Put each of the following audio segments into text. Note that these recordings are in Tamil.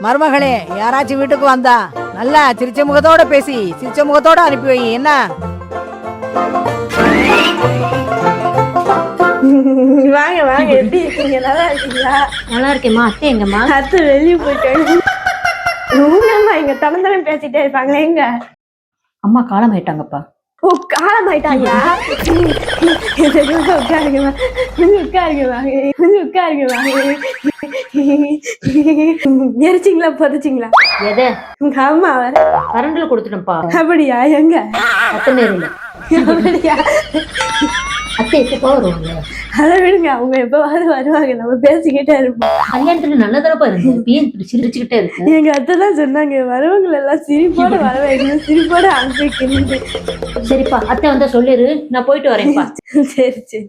மருமகளே, யாராச்சும் வீட்டுக்கு வந்தா நல்லா சிரிச்ச முகத்தோட பேசி சிரிச்ச முகத்தோட அனுப்பி வை. என்ன வாங்க வாங்க, எப்படி இருக்கீங்க? நல்லா இருக்கீங்களா? நல்லா இருக்கேம்மா. அத்தை எங்கம்மா? அத்தை வெளியே போயிட்டாங்க. உங்கம்மா இங்க தனந்தனம் பேசிட்டே இருப்பாங்களே, எங்க அம்மா காலம் ஆயிட்டாங்கப்பா. ஓ, காலம் ஆயிட்டாங்களா? உட்காருங்கம்மா, கொஞ்சம் உட்காருங்க, கொஞ்சம் உட்காருங்க. எரிச்சிங்களா புதைச்சிங்களா? எதை? உங்க அம்மா வர கரண்டில் கொடுத்துட்டேன்ப்பா. அப்படியா? எங்க அத்தை நேரில். அப்படியா? அத்தை எப்பப்பா வருவாங்க? அதை விடுங்க, அவங்க எப்பவாவது வருவாங்க, நம்ம பேசிக்கிட்டே இருப்போம். கல்யாணத்துல நல்லதானப்பா இருந்து பிஎன் சிரிச்சுக்கிட்டே இருக்கு. எங்க அத்தை தான் சொன்னாங்க, வரவங்களை எல்லாம் சிரிப்போட வர வைக்கணும், சிரிப்போட அனுப்பி வைக்கணும். சரிப்பா, அத்தை வந்தா சொல்லிரு, நான் போயிட்டு வரேன்ப்பா. சரி சரி.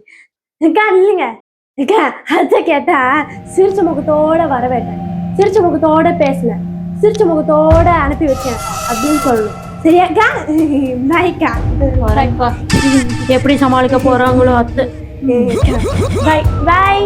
அக்கா இல்லைங்க அக்கா, அத்தை கேட்டா சிரிச்ச முகத்தோட வர வேட்டேன், சிரிச்ச முகத்தோட பேசினேன், சிரிச்ச முகத்தோட அனுப்பி வச்சேன் அப்படின்னு சொல்லணும். சரியாக்கா? பாய்க்கா. வரேன்ப்பா. எப்படி சமாளிக்க போறாங்களோ அத்தை. பாய் பாய்.